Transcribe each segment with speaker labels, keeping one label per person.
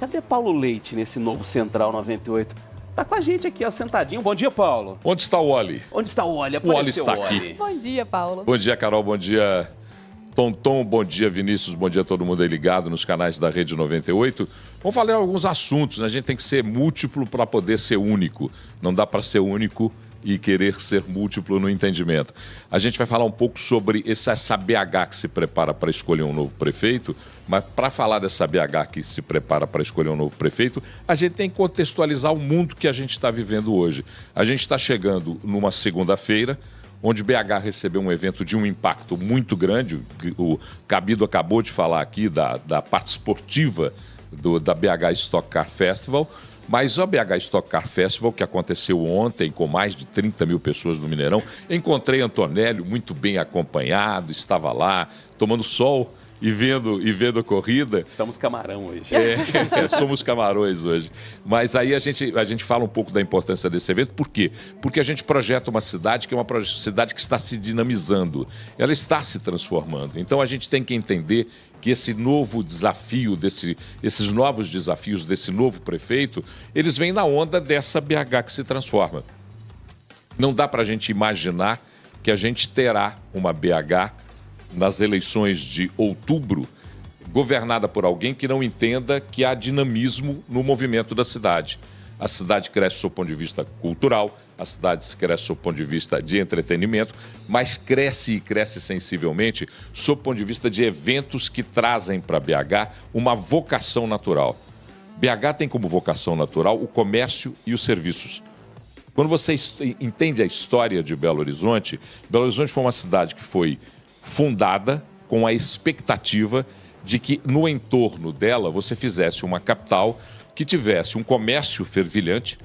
Speaker 1: Cadê Paulo Leite nesse novo Central 98? Tá com a gente aqui, ó, sentadinho. Bom dia, Paulo.
Speaker 2: Onde está o Oli?
Speaker 1: Onde está o Oli?
Speaker 2: O Oli está aqui.
Speaker 3: Bom dia, Paulo.
Speaker 2: Bom dia, Carol. Bom dia, Tonton. Bom dia, Vinícius. Bom dia a todo mundo aí ligado nos canais da Rede 98. Vamos falar alguns assuntos, né? A gente tem que ser múltiplo para poder ser único. Não dá para ser único e querer ser múltiplo no entendimento. A gente vai falar um pouco sobre essa BH que se prepara para escolher um novo prefeito, mas para falar dessa BH que se prepara para escolher um novo prefeito, a gente tem que contextualizar o mundo que a gente está vivendo hoje. A gente está chegando numa segunda-feira, onde BH recebeu um evento de um impacto muito grande. O Cabido acabou de falar aqui da parte esportiva da BH Stock Car Festival, mas o BH Stock Car Festival, que aconteceu ontem com mais de 30 mil pessoas no Mineirão, encontrei Antonélio muito bem acompanhado, estava lá, tomando sol e vendo a corrida.
Speaker 1: Estamos camarão hoje.
Speaker 2: Somos camarões hoje. Mas aí a gente fala um pouco da importância desse evento. Por quê? Porque a gente projeta uma cidade que é uma cidade que está se dinamizando. Ela está se transformando. Então a gente tem que entender que esse novo desafio, esses novos desafios desse novo prefeito, eles vêm na onda dessa BH que se transforma. Não dá para a gente imaginar que a gente terá uma BH nas eleições de outubro governada por alguém que não entenda que há dinamismo no movimento da cidade. A cidade cresce do seu ponto de vista cultural, a cidade cresce do seu ponto de vista de entretenimento, mas cresce e cresce sensivelmente do seu ponto de vista de eventos que trazem para BH uma vocação natural. BH tem como vocação natural o comércio e os serviços. Quando você entende a história de Belo Horizonte foi uma cidade que foi fundada com a expectativa de que no entorno dela você fizesse uma capital que tivesse um comércio fervilhante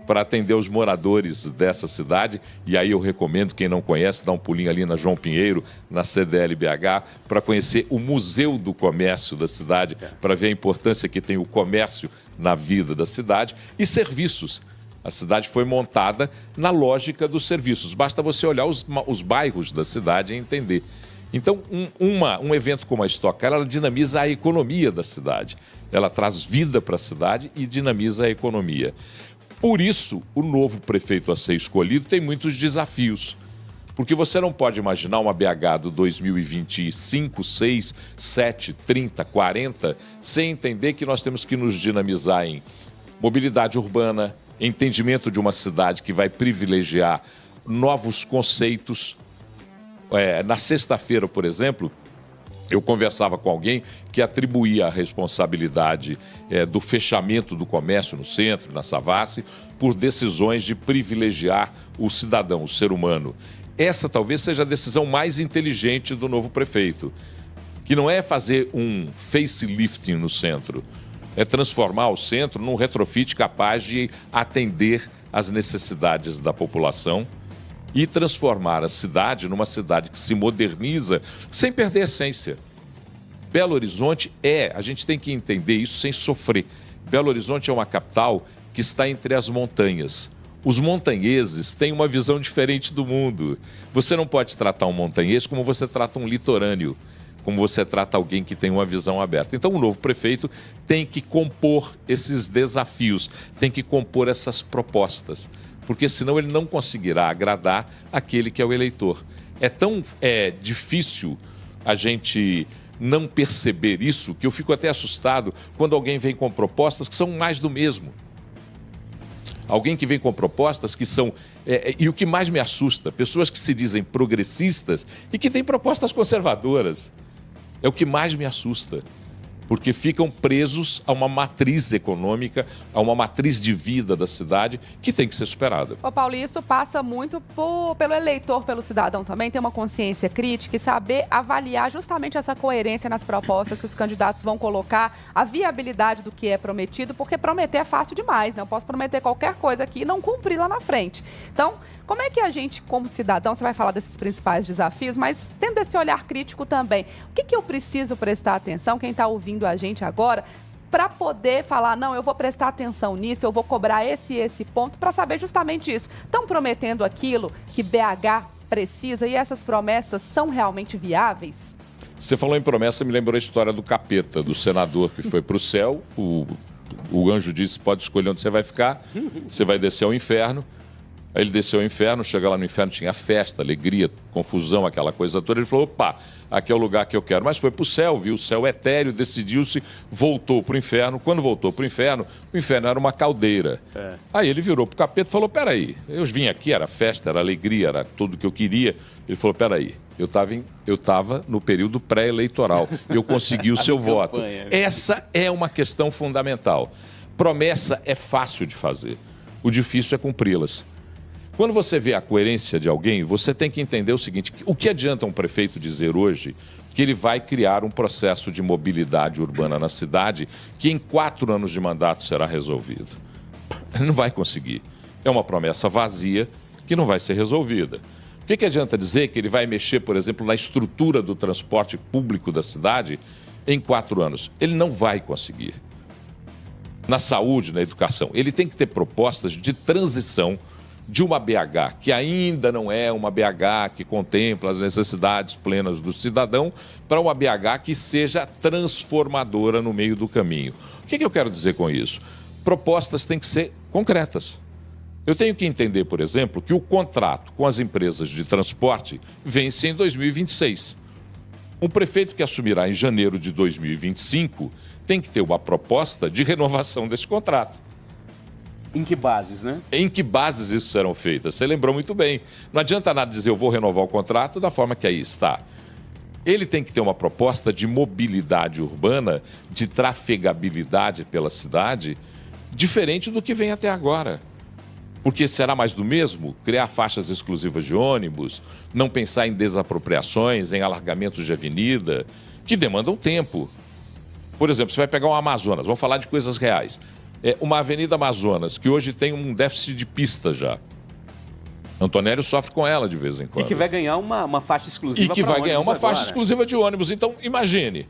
Speaker 2: para atender os moradores dessa cidade. E aí eu recomendo, quem não conhece, dar um pulinho ali na João Pinheiro, na CDL BH, para conhecer o Museu do Comércio da cidade, para ver a importância que tem o comércio na vida da cidade. E serviços. A cidade foi montada na lógica dos serviços. Basta você olhar os bairros da cidade e entender. Então, um evento como a Stock Car, ela dinamiza a economia da cidade. Ela traz vida para a cidade e dinamiza a economia. Por isso, o novo prefeito a ser escolhido tem muitos desafios. Porque você não pode imaginar uma BH do 2025, 6, 7, 30, 40, sem entender que nós temos que nos dinamizar em mobilidade urbana, entendimento de uma cidade que vai privilegiar novos conceitos. Na sexta-feira, por exemplo, eu conversava com alguém que atribuía a responsabilidade do fechamento do comércio no centro, na Savassi, por decisões de privilegiar o cidadão, o ser humano. Essa talvez seja a decisão mais inteligente do novo prefeito, que não é fazer um facelifting no centro, é transformar o centro num retrofit capaz de atender às necessidades da população e transformar a cidade numa cidade que se moderniza sem perder a essência. Belo Horizonte a gente tem que entender isso sem sofrer. Belo Horizonte é uma capital que está entre as montanhas. Os montanheses têm uma visão diferente do mundo. Você não pode tratar um montanhês como você trata um litorâneo, como você trata alguém que tem uma visão aberta. Então, o novo prefeito tem que compor esses desafios, tem que compor essas propostas, porque senão ele não conseguirá agradar aquele que é o eleitor. É tão difícil a gente não perceber isso que eu fico até assustado quando alguém vem com propostas que são mais do mesmo. Alguém que vem com propostas que são... e o que mais me assusta, pessoas que se dizem progressistas e que têm propostas conservadoras. É o que mais me assusta, porque ficam presos a uma matriz econômica, a uma matriz de vida da cidade que tem que ser superada.
Speaker 3: Ô Paulo, isso passa muito pelo eleitor, pelo cidadão também, ter uma consciência crítica e saber avaliar justamente essa coerência nas propostas que os candidatos vão colocar, a viabilidade do que é prometido, porque prometer é fácil demais, né? Eu posso prometer qualquer coisa aqui e não cumprir lá na frente. Então, como é que a gente, como cidadão, você vai falar desses principais desafios, mas tendo esse olhar crítico também, o que eu preciso prestar atenção, quem está ouvindo a gente agora, para poder falar, não, eu vou prestar atenção nisso, eu vou cobrar esse ponto, para saber justamente isso. Estão prometendo aquilo que BH precisa e essas promessas são realmente viáveis?
Speaker 2: Você falou em promessa, me lembrou a história do Capeta, do senador que foi para o céu, o O anjo disse, pode escolher onde você vai ficar, você vai descer ao inferno. Aí ele desceu ao inferno, chega lá no inferno, tinha festa, alegria, confusão, aquela coisa toda. Ele falou, opa, aqui é o lugar que eu quero. Mas foi para o céu, viu o céu etéreo, decidiu-se, voltou para o inferno. Quando voltou para o inferno era uma caldeira. Aí ele virou para o capeta e falou, peraí, eu vim aqui, era festa, era alegria, era tudo que eu queria. Ele falou, peraí, eu estava no período pré-eleitoral, eu consegui o seu voto. Essa é uma questão fundamental. Promessa é fácil de fazer, o difícil é cumpri-las. Quando você vê a coerência de alguém, você tem que entender o seguinte, o que adianta um prefeito dizer hoje que ele vai criar um processo de mobilidade urbana na cidade que em 4 anos de mandato será resolvido? Ele não vai conseguir. É uma promessa vazia que não vai ser resolvida. O que adianta dizer que ele vai mexer, por exemplo, na estrutura do transporte público da cidade em 4 anos? Ele não vai conseguir. Na saúde, na educação, ele tem que ter propostas de transição de uma BH, que ainda não é uma BH que contempla as necessidades plenas do cidadão, para uma BH que seja transformadora no meio do caminho. O que eu quero dizer com isso? Propostas têm que ser concretas. Eu tenho que entender, por exemplo, que o contrato com as empresas de transporte vence em 2026. Um prefeito que assumirá em janeiro de 2025 tem que ter uma proposta de renovação desse contrato.
Speaker 1: Em que bases, né?
Speaker 2: Em que bases isso serão feitas? Você lembrou muito bem. Não adianta nada dizer eu vou renovar o contrato da forma que aí está. Ele tem que ter uma proposta de mobilidade urbana, de trafegabilidade pela cidade, diferente do que vem até agora. Porque será mais do mesmo? Criar faixas exclusivas de ônibus, não pensar em desapropriações, em alargamentos de avenida, que demandam tempo. Por exemplo, você vai pegar o Amazonas, vamos falar de coisas reais. Uma Avenida Amazonas, que hoje tem um déficit de pista já. Antonélio sofre com ela de vez em quando.
Speaker 1: E que vai ganhar uma faixa exclusiva
Speaker 2: de ônibus. E que vai ganhar uma faixa exclusiva de ônibus. Então, imagine,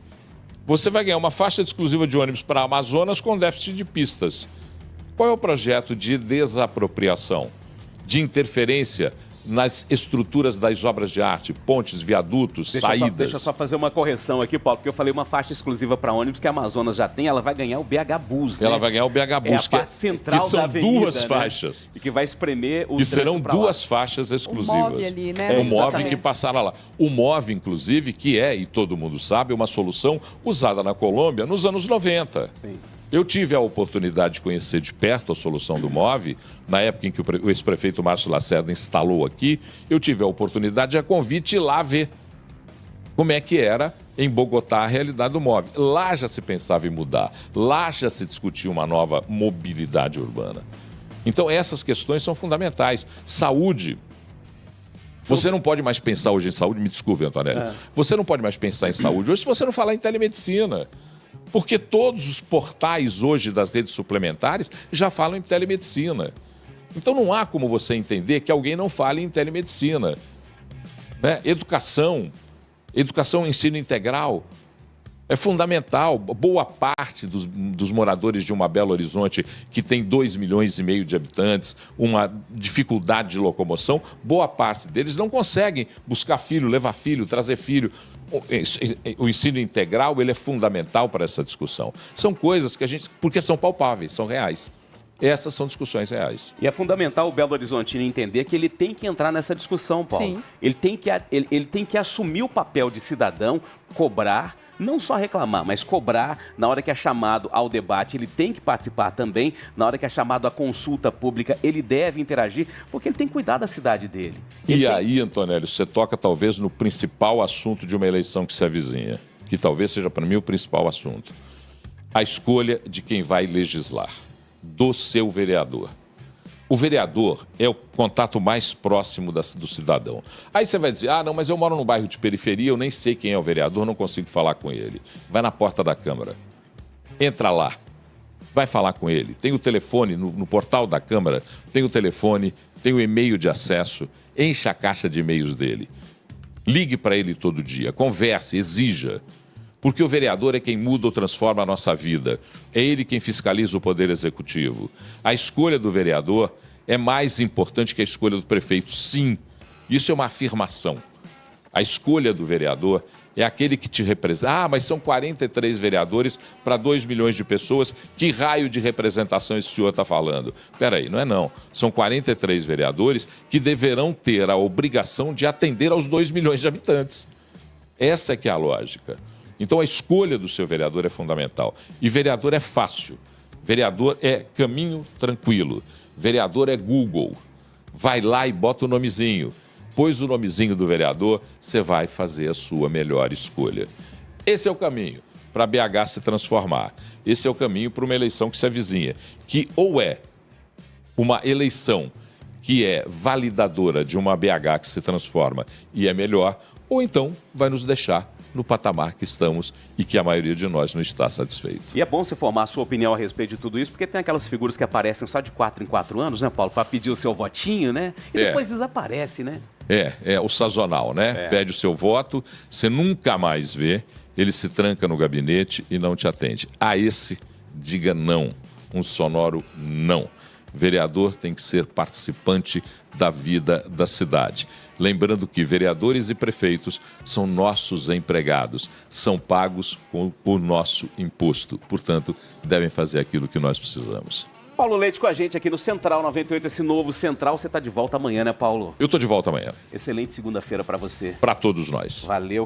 Speaker 2: você vai ganhar uma faixa exclusiva de ônibus para Amazonas com déficit de pistas. Qual é o projeto de desapropriação, de interferência nas estruturas das obras de arte, pontes, viadutos, saídas?
Speaker 1: Deixa eu só fazer uma correção aqui, Paulo, porque eu falei uma faixa exclusiva para ônibus que a Amazonas já tem, ela vai ganhar o BH Bus, né?
Speaker 2: Ela vai ganhar o BH Bus,
Speaker 1: a parte central
Speaker 2: que são
Speaker 1: da avenida,
Speaker 2: 2
Speaker 1: né?
Speaker 2: faixas.
Speaker 1: E que vai espremer o
Speaker 2: E serão 2
Speaker 1: lá.
Speaker 2: faixas exclusivas.
Speaker 3: O MOVE ali, né?
Speaker 2: O MOVE que passará lá. O MOVE, inclusive, que é, e todo mundo sabe, uma solução usada na Colômbia nos anos 90.
Speaker 1: Sim.
Speaker 2: Eu tive a oportunidade de conhecer de perto a solução do MOVE, na época em que o ex-prefeito Márcio Lacerda instalou aqui, eu tive a oportunidade de a convite ir lá ver como é que era em Bogotá a realidade do MOVE. Lá já se pensava em mudar, lá já se discutia uma nova mobilidade urbana. Então essas questões são fundamentais. Saúde. Você não pode mais pensar hoje em saúde, me desculpe, Antonélio. Você não pode mais pensar em saúde hoje se você não falar em telemedicina. Porque todos os portais hoje das redes suplementares já falam em telemedicina. Então não há como você entender que alguém não fale em telemedicina. Né? Educação, ensino integral, é fundamental. Boa parte dos moradores de uma Belo Horizonte, que tem 2,5 milhões de habitantes, uma dificuldade de locomoção, boa parte deles não conseguem buscar filho, levar filho, trazer filho. O ensino integral, ele é fundamental para essa discussão. São coisas que porque são palpáveis, são reais. Essas são discussões reais.
Speaker 1: E é fundamental o Belo Horizontino entender que ele tem que entrar nessa discussão, Paulo.
Speaker 3: Sim.
Speaker 1: Ele tem que assumir o papel de cidadão, cobrar, não só reclamar, mas cobrar. Na hora que é chamado ao debate, ele tem que participar também. Na hora que é chamado à consulta pública, ele deve interagir, porque ele tem que cuidar da cidade dele.
Speaker 2: Aí, Antonélio, você toca talvez no principal assunto de uma eleição que se avizinha, que talvez seja para mim o principal assunto. A escolha de quem vai legislar, do seu vereador. O vereador é o contato mais próximo do cidadão. Aí você vai dizer, não, mas eu moro num bairro de periferia, eu nem sei quem é o vereador, não consigo falar com ele. Vai na porta da Câmara, entra lá, vai falar com ele. Tem o telefone no portal da Câmara, tem o telefone, tem o e-mail de acesso, enche a caixa de e-mails dele. Ligue para ele todo dia, converse, exija. Porque o vereador é quem muda ou transforma a nossa vida. É ele quem fiscaliza o poder executivo. A escolha do vereador é mais importante que a escolha do prefeito. Sim, isso é uma afirmação. A escolha do vereador é aquele que te representa. Ah, mas são 43 vereadores para 2 milhões de pessoas. Que raio de representação esse senhor está falando? Peraí, não é não. São 43 vereadores que deverão ter a obrigação de atender aos 2 milhões de habitantes. Essa é que é a lógica. Então a escolha do seu vereador é fundamental. E vereador é fácil. Vereador é caminho tranquilo. Vereador é Google. Vai lá e bota o nomezinho. Pôs o nomezinho do vereador, você vai fazer a sua melhor escolha. Esse é o caminho para BH se transformar. Esse é o caminho para uma eleição que se avizinha, que ou é uma eleição que é validadora de uma BH que se transforma e é melhor, ou então vai nos deixar no patamar que estamos e que a maioria de nós não está satisfeito.
Speaker 1: E é bom você formar a sua opinião a respeito de tudo isso, porque tem aquelas figuras que aparecem só de 4 em 4 anos, né, Paulo? Para pedir o seu votinho, né? E depois desaparece, né?
Speaker 2: É o sazonal, né? Pede o seu voto, você nunca mais vê, ele se tranca no gabinete e não te atende. A esse, diga não. Um sonoro não. Vereador tem que ser participante da vida da cidade. Lembrando que vereadores e prefeitos são nossos empregados, são pagos por nosso imposto. Portanto, devem fazer aquilo que nós precisamos.
Speaker 1: Paulo Leite com a gente aqui no Central 98, esse novo Central. Você está de volta amanhã, né, Paulo?
Speaker 2: Eu estou de volta amanhã.
Speaker 1: Excelente segunda-feira para você.
Speaker 2: Para todos nós.
Speaker 1: Valeu.